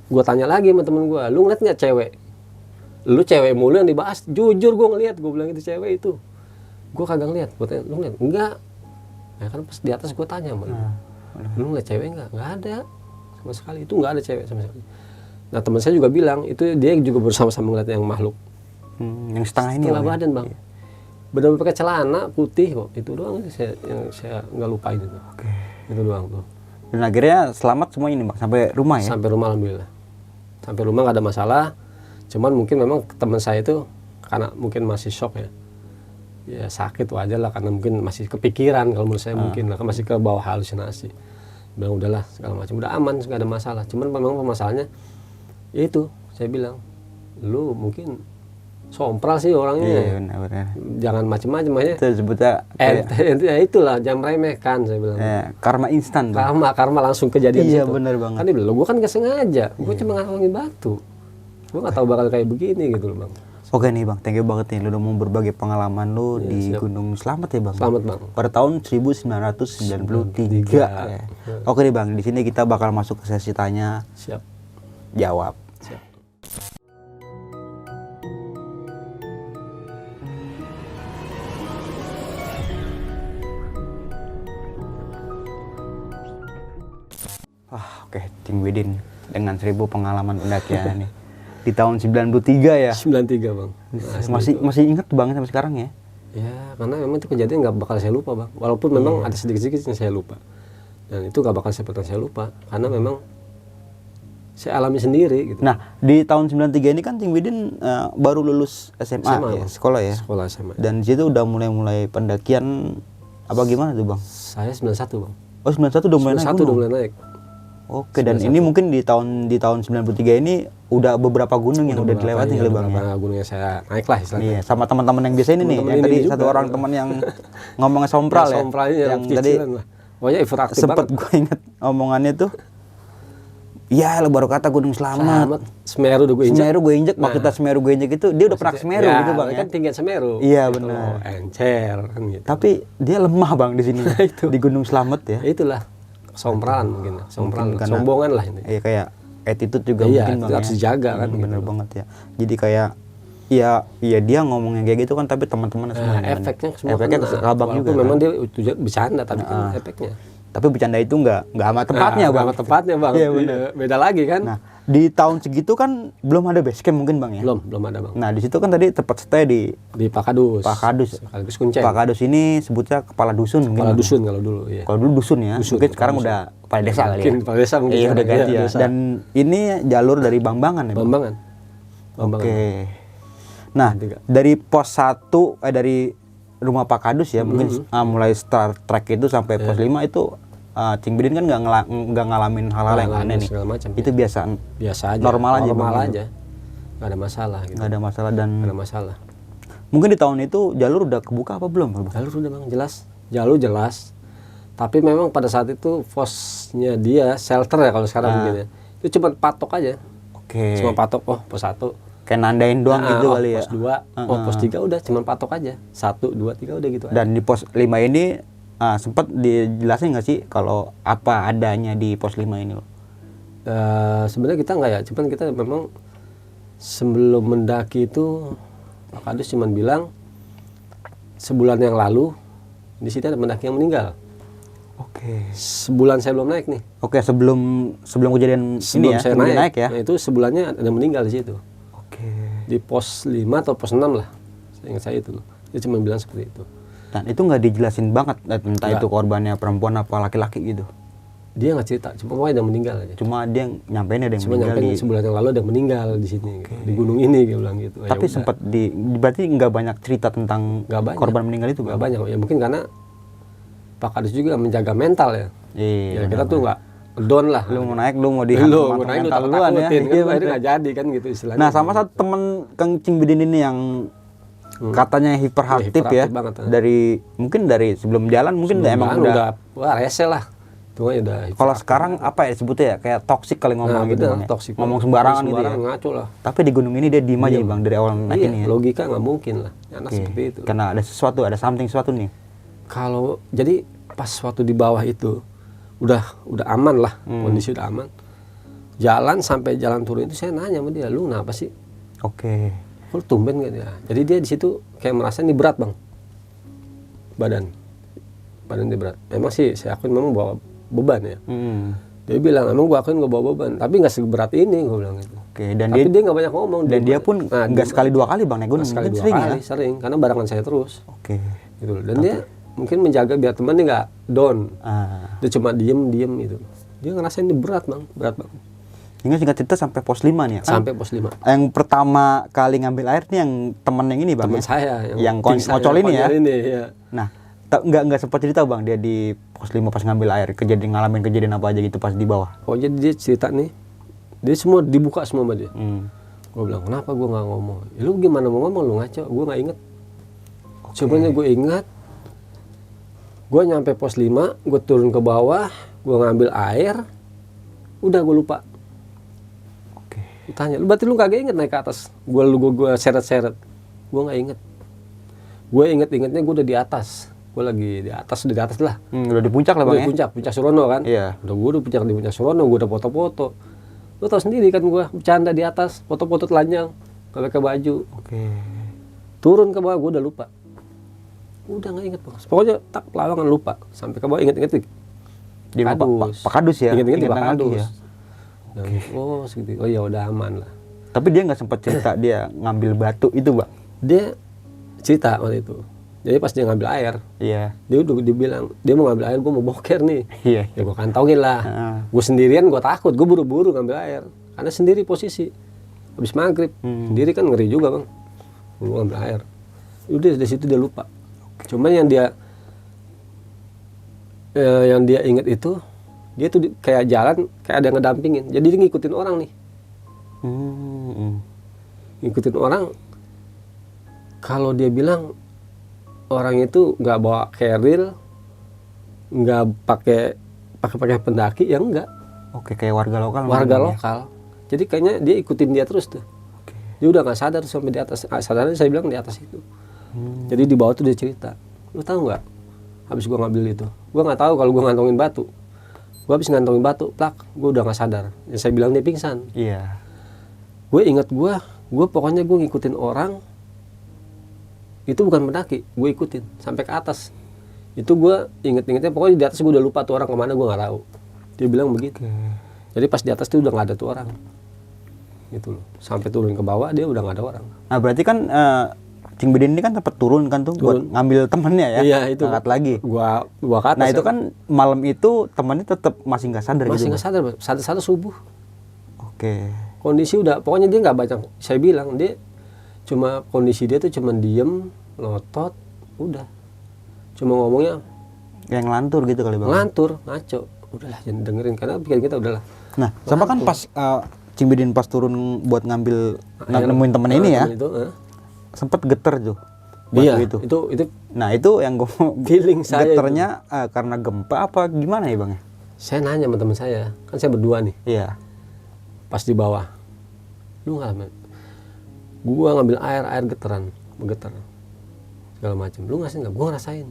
Gua tanya lagi sama temen gua, lu ngeliat nggak cewek? Lu cewek mulu yang dibahas. Jujur gua ngeliat, gua bilang itu cewek itu. Gua kagak ngeliat. Gua tanya, lu ngeliat? Enggak. Ya kan pas di atas gua tanya sama lu. Lu ngeliat cewek enggak? Enggak ada. Sama sekali itu enggak ada cewek sama sekali. Nah, teman saya juga bilang, itu dia juga bersama-sama ngeliat yang makhluk. Yang setengah ini Setengah bang. badan, Bang. Benar-benar pakai celana putih kok. Itu doang yang saya nggak lupain itu. Oke. Itu doang tuh. Dan akhirnya selamat semua ini bang sampai rumah ya. Sampai rumah alhamdulillah. Sampai rumah nggak ada masalah. Cuman mungkin memang teman saya itu karena mungkin masih shock ya. Ya sakit wajar lah, karena mungkin masih kepikiran kalau menurut saya, mungkin lah, kan masih ke bawah halusinasi. Bilang udahlah segala macam, udah aman, nggak ada masalah. Cuman memang permasalahannya ya itu, saya bilang lu mungkin sompral sih orangnya. Iya benar-benar. Jangan macem-macem aja. Itu sebutnya Ya itulah, jangan remehkan saya bilang. karma instan. Bang. Karma langsung kejadian Iya, situ. bener banget. Kan dia bilang, gue kan gak sengaja, gue cuma ngalangin batu. Gue gak tahu bakal kayak begini gitu loh bang. Oke nih bang, thank you banget nih lu udah mau berbagi pengalaman lu di siap. Gunung Slamet ya bang. Selamat bang. Pada tahun 1993 ya. Oke nih bang, di sini kita bakal masuk ke sesi tanya Siap. jawab. Siap. Wah, oke, Cing Widin dengan 1000 pengalaman pendakian nih. Di tahun 93 ya. 93 bang. Masih ingat banget sampai sekarang ya. Ya karena memang itu kejadian gak bakal saya lupa bang. Walaupun memang ada sedikit-sedikit yang saya lupa. Dan itu gak bakal saya lupa. Karena memang saya alami sendiri gitu. Nah, di tahun 93 ini kan Cing Widin baru lulus SMA ya, Bang. sekolah ya. Sekolah SMA. Dan di situ udah mulai pendakian apa gimana tuh bang? Saya 91 bang. Oh 91 udah mulai naik 91 udah gunung. mulai naik. Oke, dan ini mungkin di tahun 93 ini udah beberapa gunung yang udah dilewati kali bang ya. Beberapa gunung yang saya naik lah istilahnya. Iya, sama teman-teman yang biasa ini nih, Teman-teman yang ini tadi juga. satu orang teman yang ngomongnya sompral ya. Sompralnya yang tadi lah. Pokoknya effort aktif sempet banget. gue inget omongannya tuh. Iya, lo baru kata Gunung Slamet. Selamat. Semeru udah gue injak. Semeru gue injek, waktu kita Semeru gue injek itu dia udah pernah ke Semeru Ya, gitu bang ya. kan tinggian Semeru. Iya, Gitu benar. loh, encer kan gitu. Tapi dia lemah bang di sini Itu. di Gunung Slamet ya. Ya itulah sompralan mungkin, sompral, karena- sombongan lah ini. Iya kayak attitude juga Iya, mungkin bang itu harus dijaga kan, Bener gitu. banget ya. Jadi kayak iya dia ngomongnya kayak gitu kan, tapi teman-teman semua Nah, efeknya semua efeknya kena. ke abang Walaupun juga. memang Kan? dia bercanda, tapi kan efeknya. Tapi bercanda itu nggak sama tempatnya bang. Sama tempatnya bang. Iya, bener. Beda lagi kan. Nah di tahun segitu kan belum ada base camp mungkin bang ya. belum ada bang. Nah di situ kan tadi tempat stay di Di Pakadus. Pakadus. Sekaligus Kuncen. Pakadus ini sebutnya kepala dusun mungkin. Kepala Bang. dusun kalau dulu ya. Kalau dulu dusun ya. Dusun, Mungkin kepala sekarang dusun. udah kepala desa kali ya. Mungkin kepala desa mungkin Iya udah sekarang, ganti iya, ya. desa. Dan ini jalur dari Bambangan ya. Bang? Bambangan. Oke. Nah, Tiga. dari pos 1 dari rumah Pak Kadus ya, mungkin mulai start trek itu sampai pos 5 itu Cing Widin kan nggak ngalamin hal-hal yang aneh nih. Segala macam. Itu biasa Biasa aja. normal aja, Normal Bang. aja. Nggak ada masalah gitu. nggak ada masalah dan Nggak ada masalah. mungkin di tahun itu jalur udah kebuka apa belum? Bang? Jalur udah bang jelas. Jalur jelas. Tapi memang pada saat itu posnya dia shelter ya kalau sekarang mungkin ya. Itu cuma patok aja. Oke. Cuma patok, oh pos 1. Kayak nandain doang gitu oh, kali ya. Pos 2, oh pos 3 udah cuma patok aja. 1, 2, 3 udah gitu aja. Dan di pos 5 ini sempat dijelasin nggak sih kalau apa adanya di pos 5 ini? Sebenarnya kita nggak ya, cuman kita memang sebelum mendaki itu Pak Kadus cuma bilang sebulan yang lalu di sini ada pendaki yang meninggal. Oke. Sebulan saya belum naik nih. Oke, sebelum kejadian Sebelum ini ya, saya sebelum naik, ya. nah itu sebulannya ada yang meninggal di situ. Oke. Di pos 5 atau pos 6 lah. Saya ingat saya itu loh. Dia cuma bilang seperti itu. Dan itu nggak dijelasin banget entah Nggak. itu korbannya perempuan apa laki-laki gitu. Dia nggak cerita, cuma pokoknya ada meninggal aja. Cuma dia nyampein ada yang Cuma meninggal nyampein sebulan yang lalu ada yang meninggal di sini, di gunung ini, dia bilang gitu. Ya Tapi udah. sempat berarti nggak banyak cerita tentang Nggak banyak. korban meninggal itu Nggak banyak, ya mungkin karena Pak Kadus juga menjaga mental ya. Iya. Ya kita tuh nggak down lah. Lu mau naik, lu mau di Lu hantam mau naik lu mental duluan ya. takutin, kan Iya, akhirnya bener. nggak jadi kan gitu istilahnya. Nah, sama satu temen Kang Cing Bidin ini yang katanya hiperaktif ya. hiperaktif banget, Dari mungkin dari sebelum jalan mungkin emang udah. wah rese lah. Tuh udah. Kalau sekarang apa ya disebutnya ya? Kayak toksik kali ngomong gitu bener, Bang, ya. toksik. Ngomong sembarangan gitu ya. Ngaco lah. Tapi di gunung ini dia diem aja Bang dari awal naik Iya, ini ya. logika nggak mungkin lah. Anak Oke. seperti itu. Karena ada sesuatu, ada sesuatu nih. Kalau jadi pas waktu di bawah itu udah aman lah, kondisi udah aman. Jalan sampai jalan turun itu saya nanya sama dia, lu kenapa sih? Oke. Lu tumben gak dia? Jadi dia di situ kayak merasa ini berat bang, badan dia berat. Memang sih saya akuin memang bawa beban ya. Dia bilang emang gua akuin gak bawa beban, tapi nggak seberat ini, gua bilang gitu. Oke, dan Tapi dia nggak banyak ngomong. dan dia pun nggak sekali dua kali Bang naik gunung, sekali mungkin dua sering kali, ya. sering karena barengan saya terus. Oke. Gitu loh. Dan dia mungkin menjaga biar temannya nggak down. Ah. Dia cuma diem gitu. Dia ngerasain ini berat bang, berat bang. Hingga singkat cerita sampai pos 5 nih ya. Sampai pos 5. Yang pertama kali ngambil air nih yang temen yang ini Bang. Teman ya? saya yang tim saya, ngocol ini ya. konyol ini, ya. Nah, nggak sempat cerita Bang dia di pos 5 pas ngambil air, ngalamin kejadian apa aja gitu pas di bawah. Oh jadi dia cerita nih, dia semua dibuka semua sama dia. Hmm. Gue bilang kenapa gue nggak ngomong? Ya, lu gimana mau ngomong, lu ngaco? Gue nggak inget. Sebenarnya gue ingat, gue nyampe pos 5, gue turun ke bawah, gue ngambil air, udah gue lupa. Oke. Tanya, lu berarti lu kagak inget naik ke atas? Gue seret-seret, gue nggak inget. Gue ingetnya gue udah di atas. Gue lagi di atas, udah di atas lah. Udah di puncak lah Bang Udah ya. puncak Surono kan. Iya. Gue udah puncak di puncak Surono, gue udah foto-foto. Lu tau sendiri kan gue bercanda di atas, foto-foto telanjang, gak pakai baju. Oke. Turun ke bawah gue udah lupa. Udah nggak inget bang. Pokoknya tak lawangan lupa. Sampai ke bawah inget-inget Di Pak Kadus ya. Inget-inget di Pak Ingat lagi Kadus. ya. Dan, oh segitu. Oh ya udah aman lah. Tapi dia nggak sempat cerita dia ngambil batu itu Bang. Dia cerita waktu itu. Jadi pas dia ngambil air, Iya. dia udah dibilang dia mau ngambil air, gue mau boker nih. Iya. Ya gue kantongin lah. Heeh. Gue sendirian, gue takut, gue buru-buru ngambil air. Karena sendiri posisi. Habis maghrib, sendiri kan ngeri juga bang. Gue ngambil air. Udah dari situ dia lupa. Cuman yang dia ingat itu, dia tuh kayak jalan, kayak ada yang ngedampingin. Jadi dia ngikutin orang nih. Ngikutin orang. Kalau dia bilang orang itu nggak bawa carrier, nggak pakai pendaki, ya enggak. Oke, kayak warga lokal. Warga mungkin ya. lokal. Jadi kayaknya dia ikutin dia terus tuh. Dia udah nggak sadar sampai di atas. Sadarnya saya bilang di atas itu. Jadi di bawah tuh dia cerita. Lu tahu nggak? Habis gua ngambil itu, gua nggak tahu kalau gua ngantongin batu. Gua habis ngantongin batu, plak, gua udah nggak sadar. Yang saya bilang dia pingsan. Iya. Gue ingat gua pokoknya gua ngikutin orang. Itu bukan pendaki, gue ikutin sampai ke atas. Itu gue inget-ingetnya, pokoknya di atas gue udah lupa tuh orang kemana, gue nggak tahu. Dia bilang begitu. Jadi pas di atas tuh udah nggak ada tuh orang. Gitu loh. Sampai turun ke bawah dia udah nggak ada orang. Nah berarti kan Cing Bidin ini kan tempat turun kan tuh buat ngambil temennya ya. Iya itu. Angkat lagi. Gua ke atas. Nah itu kan malam itu temennya tetap masih nggak sadar masih gitu. nggak sadar, sadar subuh. Oke. Kondisi udah, pokoknya dia nggak banyak. Saya bilang dia cuma kondisi dia tuh cuma diem, lotot, udah. Cuma ngomongnya Yang ngelantur gitu kali Bang. ngelantur, ngaco. Udahlah jangan dengerin karena pikiran kita udahlah. Nah, sama kan pas Cing Bidin pas turun buat ngambil nemuin temennya ini ya, temen itu, sempet geter tuh. Batu iya, itu. itu Nah itu yang gue feeling saya. geternya karena gempa apa gimana ya Bang ya? Saya nanya sama teman saya, kan saya berdua nih, Iya. pas di bawah. Lu ngalamin? Gua ngambil air geteran, bergetar. Segala macam. Lu ngerasain nggak? Gua ngerasain.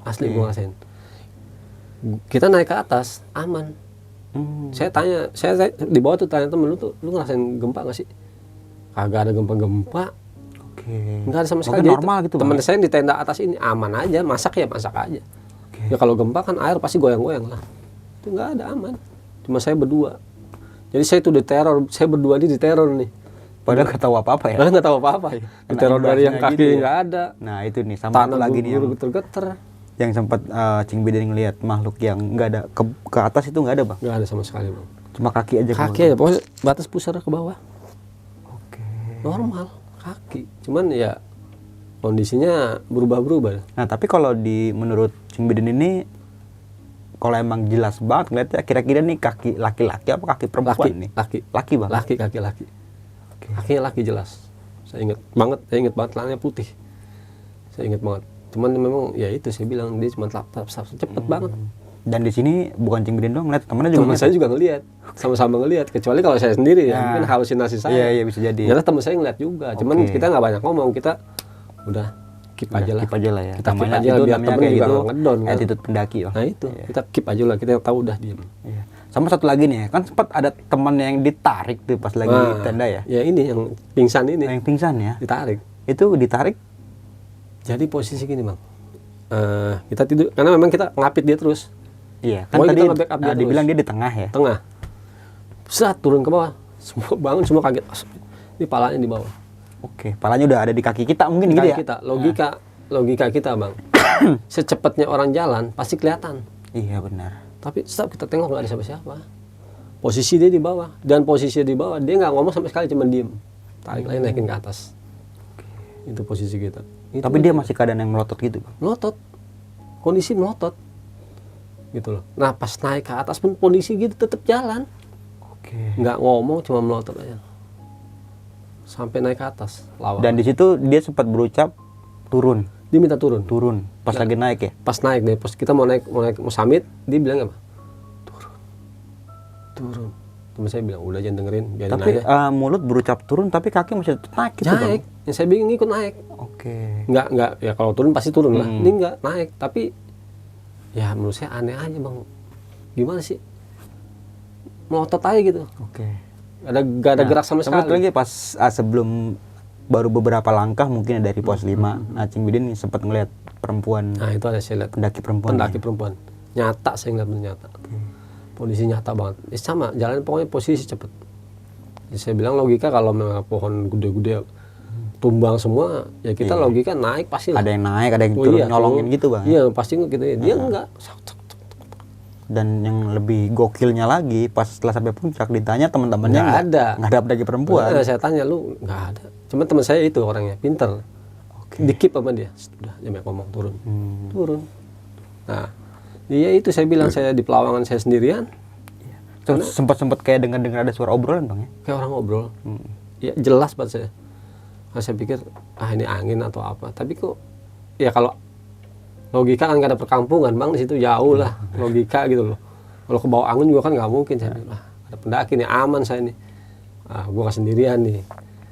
Asli gua ngerasain. Kita naik ke atas, aman. Saya tanya, saya di bawah tuh tanya temen lu ngerasain gempa nggak sih? Kagak ada gempa-gempa. Oke. Nggak ada sama sekali. Mungkin normal gitu Temen Bang. saya yang di tenda atas ini aman aja, masak aja. Ya kalau gempa kan air pasti goyang-goyang lah. Itu nggak ada, aman. Cuma saya berdua. Jadi saya tuh diteror, saya berdua ini diteror nih. Padahal nggak tahu apa-apa ya. Padahal nggak tahu apa-apa. Kena Teror dari yang imbasnya kaki gitu ya. nggak ada. Nah itu nih sama Tanah satu lagi nih yang, geter-geter. yang sempat Cing Bidin ngelihat makhluk yang nggak ada ke atas itu nggak ada bang. Nggak ada sama sekali bang. Cuma kaki aja. Kaki aja, pokoknya batas pusar ke bawah. Oke. Normal, kaki. Cuman ya kondisinya berubah-berubah. Nah tapi kalau menurut Cing Bidin ini, kalau emang jelas banget ngeliatnya, kira-kira nih kaki laki-laki apa kaki perempuan nih? Laki bang. Kaki. Oke. Kakinya laki jelas. Saya ingat banget celananya putih. Saya ingat banget. Cuman memang ya itu saya bilang dia cuma tap cepet banget. Dan di sini bukan Cing Bidin doang ngeliat, temennya juga Teman ngeliat. saya juga ngelihat, sama-sama ngelihat. Kecuali kalau saya sendiri ya, Nah. mungkin halusinasi saya. Iya bisa jadi. Ternyata teman saya ngeliat juga. Cuman Oke. kita nggak banyak ngomong, kita udah keep aja lah. Keep aja lah ya. Kita keep Namanya aja itu biar namanya temen kayak juga gitu, nggak ngedon kan. attitude pendaki bang. Nah itu, Iya. kita keep aja lah. Kita tahu udah diem. Iya. Sama satu lagi nih, kan sempat ada teman yang ditarik tuh pas lagi tenda ya. Ya ini yang pingsan ini Yang pingsan ya. ditarik. Itu ditarik. Jadi posisi gini bang, kita tidur karena memang kita ngapit dia terus Iya. Kan Pokoknya tadi kita nge-backup dia dibilang terus. dia di tengah ya. tengah, set turun ke bawah, semua bangun semua kaget. Ini palanya di bawah. Oke. Palanya udah ada di kaki kita mungkin gitu ya. Kita logika kita bang, secepatnya orang jalan pasti kelihatan. Iya benar. Tapi setiap kita tengok nggak ada siapa-siapa. Posisi dia di bawah, dan posisinya di bawah dia nggak ngomong sama sekali, cuma diem. Tarik lagi naikin ke atas. Itu posisi kita. Itu Tapi dia masih keadaan yang melotot gitu bang. melotot, kondisi melotot, gitu loh. Nah pas naik ke atas pun kondisi gitu tetap jalan, Oke. nggak ngomong, cuma melotot aja. Sampai naik ke atas, lawan. Dan di situ dia sempat berucap turun, Dia minta turun. pas lagi naik ya. Pas naik deh, pas kita mau summit, dia bilang apa? Turun. Temen saya bilang udah jangan dengerin, biarin Tapi aja. mulut berucap turun, tapi kaki masih tetap naik gitu Naik, bang. yang saya bingung ikut naik. Oke. Nggak ya kalau turun pasti turun lah. Ini nggak naik, tapi ya menurut saya aneh aja bang. Gimana sih? Melotot aja gitu. Oke. Gak ada gerak sama Sempat sekali. lagi pas sebelum baru beberapa langkah mungkin dari pos 5, Cing Bidin sempat ngeliat perempuan, Nah itu ada saya lihat pendaki perempuan. pendaki perempuan. Nyata saya ngeliat nyata. Kondisi nyata banget. Sama jalan pokoknya posisi cepet. Jadi saya bilang logika kalau memang pohon gede-gede tumbang semua, ya kita logika naik pasti lah. Ada yang naik, ada yang Oh turun iya, nyolongin turun. gitu bang. Iya pasti gitu ya. Dia enggak. Dan yang lebih gokilnya lagi, pas setelah sampai puncak ditanya teman-temannya Nggak ada. nggak ada pendaki perempuan. Nah, saya tanya lu nggak ada. Cuma teman saya itu orangnya pinter. Dikip sama dia. Sudah jangan ngomong turun. Turun. Nah, iya itu saya bilang saya di pelawangan saya sendirian. Terus sempat kayak dengar ada suara obrolan bang ya. Kayak orang ngobrol. Ya jelas buat saya. Nah, saya pikir ini angin atau apa. Tapi kok ya kalau logika kan nggak ada perkampungan bang, di situ jauh lah logika gitu loh. Kalau ke bawah angin juga kan nggak mungkin. Saya bilang ada pendaki nih, aman saya nih. Gua nggak sendirian nih.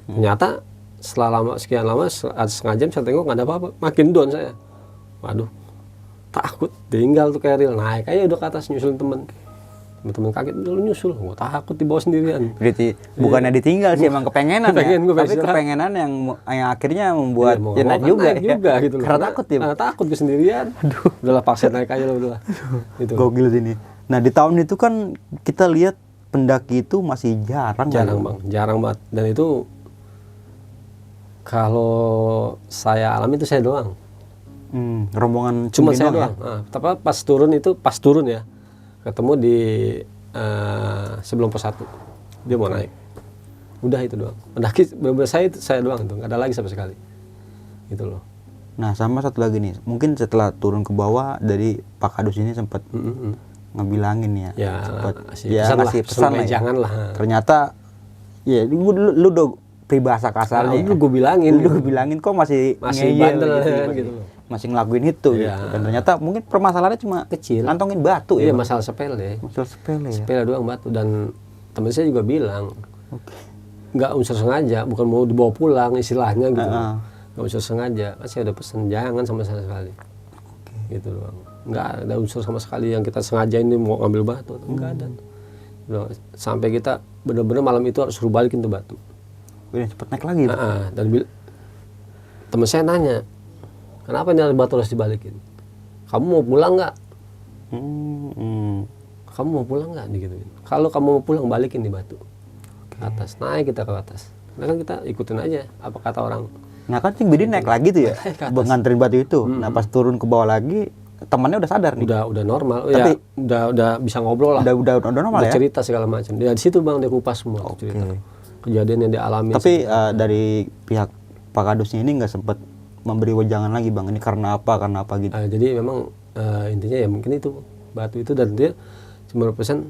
Ternyata setelah sekian lama setengah jam saya tengok nggak ada apa-apa, makin down saya. Waduh, takut, tinggal tuh keril naik aja udah ke atas nyusulin temen kaget, udah lu nyusul, gua takut di bawah sendirian. Berarti bukannya ditinggal sih, emang kepengenan Kepengen, ya. gua Tapi istirahat. kepengenan yang akhirnya membuat Iya, mau ya nggak naik mau juga, naik ya. juga gitu loh. Karena takut ya. Takut gue sendirian. Udahlah paksa naik aja lah udahlah. Gitu. Gokil sini. Nah di tahun itu kan kita lihat pendaki itu masih jarang. Jarang kan? bang, jarang banget. Dan itu kalau saya alami itu saya doang. Rombongan Cuma Cing saya Bidin doang. Tapi pas turun ya, ketemu di sebelum pos 1. Dia mau naik. Udah itu doang. Pendaki bener-bener saya doang itu, nggak ada lagi sama sekali. Gitu loh. Nah sama satu lagi nih, mungkin setelah turun ke bawah dari Pak Kadus ini sempat ngebilangin ya, Ya, sempat ngasih pesan lah ya. jangan lah. Ternyata ya lu udah peribahasa kasarnya. Lu gue bilangin. Lu bilangin kok masih ngeyel bandel masih, gitu loh. masih ngelakuin itu Iya. gitu. Dan ternyata mungkin permasalahannya cuma Kecil. ngantongin batu Iya ya. Bang? masalah sepele. Masalah sepele ya. Sepele doang batu. Dan teman saya juga bilang nggak unsur sengaja, bukan mau dibawa pulang istilahnya gitu. Nggak unsur sengaja. Kan saya udah pesen jangan sama sekali. Gitu doang. Nggak ada unsur sama sekali yang kita sengaja ini mau ngambil batu. Nggak ada. Udah, sampai kita benar-benar malam itu harus suruh balikin tuh batu. Udah cepet naik lagi. Dan teman saya nanya, kenapa ini batu harus dibalikin? Kamu mau pulang nggak? Kamu mau pulang nggak? Gitu. Kalau kamu mau pulang balikin di batu ke atas, naik kita ke atas. Nah kan kita ikutin aja apa kata orang. Nah kan Cing Bidin naik lagi tuh ya, Naik ke atas. nganterin batu itu. Nah pas turun ke bawah lagi, temannya udah sadar nih. Udah normal. Tapi- Ya udah bisa ngobrol lah. Udah normal Udah ya. cerita segala macam. Di situ Bang dia kupas semua tuh cerita. Kejadian yang dialami. Tapi dari pihak Pak Kadusnya ini nggak sempet memberi wejangan lagi Bang. Ini karena apa gitu. Jadi memang intinya ya mungkin itu batu itu, dan dia cuma berpesan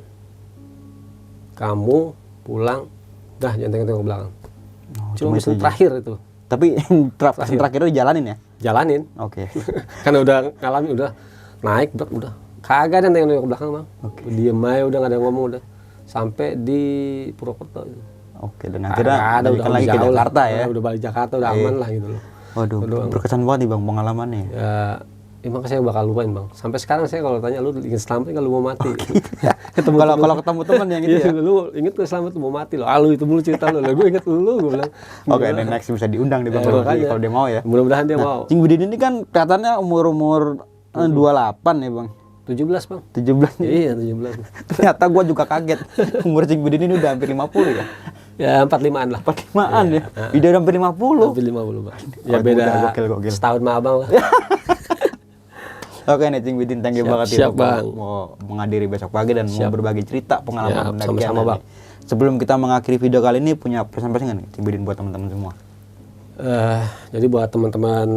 kamu pulang dah jangan tengok-tengok ke belakang. Oh, Cuma pesan itu aja. terakhir itu Tapi terakhir itu jalanin ya. jalanin. Oke. Karena udah ngalamin, udah naik berat, udah kagak ada yang tengok ke belakang Bang. Diem aja udah nggak ada yang ngomong, udah sampai di Purwokerto itu. Oke, dan akhirnya Ada balik lagi ke jauh lah. Jakarta ya. Udah balik Jakarta, udah aman lah gitu loh. Waduh, berkesan banget nih Bang pengalamannya. Ya makanya saya bakal lupain Bang. Sampai sekarang saya kalau tanya lu ingin selamat kalau mau mati. Kalau ketemu teman yang gitu Iya, ya. lu inget lu selamat lu mau mati lo. Lu itu mulu cerita lu. Lah gue inget lu, gue bilang. Oke, next bisa diundang nih Bang makanya. kalau dia mau ya. Mudah-mudahan dia mau. Cing Bidin ini kan kelihatannya umur 28 ya Bang. 17 Bang. 17 nih. Iya 17. Ternyata gua juga kaget. Umur Cing Bidin ini udah hampir 50 ya. Ya 45-an lah. 45-an ya. Udah hampir 50. Hampir 50 Bang. Ya Oh, beda udah gokil. setahun sama abang lah. Oke nih Cing Bidin, thank you Siap, banget siap, Bang. Bang. Mau menghadiri besok pagi dan mau berbagi cerita pengalaman Ya, pendakian. sama-sama, nih. Bang. Sebelum kita mengakhiri video kali ini punya pesan-pesan nggak nih Cing Bidin buat teman-teman semua? Jadi buat teman-teman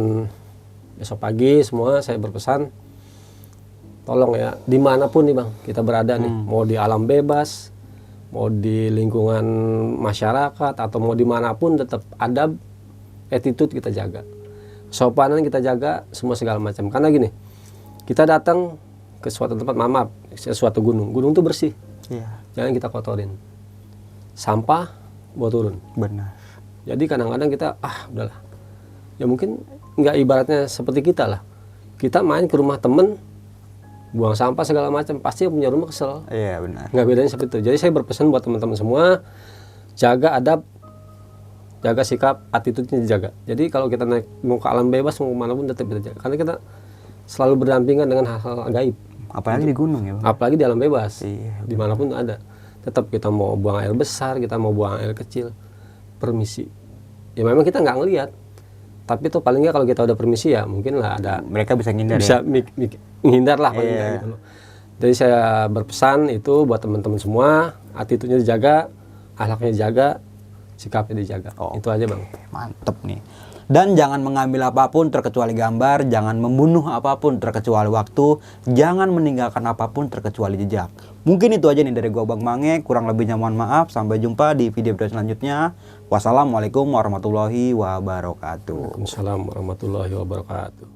besok pagi semua saya berpesan, tolong ya dimanapun nih Bang kita berada nih, mau di alam bebas, mau di lingkungan masyarakat atau mau dimanapun, tetap adab, attitude kita jaga, sopanan kita jaga, semua segala macam. Karena gini, kita datang ke suatu tempat, maaf, ke suatu gunung tuh bersih, Iya, jangan kita kotorin, sampah bawa turun. benar. Jadi kadang-kadang kita udahlah, ya mungkin nggak ibaratnya seperti kita lah, kita main ke rumah temen buang sampah segala macam, pasti yang punya rumah kesel. Iya, benar. Nggak bedanya seperti itu. Jadi saya berpesan buat teman-teman semua, jaga adab, jaga sikap, attitude-nya dijaga. Jadi kalau kita naik mau ke alam bebas mau kemanapun tetap kita jaga, karena kita selalu berdampingan dengan hal-hal gaib, Apalagi di gunung ya Bang. apalagi di alam bebas. Iya, Dimanapun ada, tetap kita mau buang air besar, kita mau buang air kecil, permisi. Ya memang kita nggak ngelihat, tapi tuh paling nggak kalau kita udah permisi ya mungkin lah ada, Mereka bisa ngindar bisa ya. menghindar lah paling Iya. nggak gitu loh. Jadi saya berpesan itu buat teman-teman semua, attitude-nya dijaga, akhlaknya dijaga, sikapnya dijaga. Itu aja Bang. Mantep nih. Dan jangan mengambil apapun terkecuali gambar, jangan membunuh apapun terkecuali waktu, jangan meninggalkan apapun terkecuali jejak. Mungkin itu aja nih dari gua Bang Mange, kurang lebihnya mohon maaf. Sampai jumpa di video-video selanjutnya. Wassalamualaikum warahmatullahi wabarakatuh. Waalaikumsalam warahmatullahi wabarakatuh.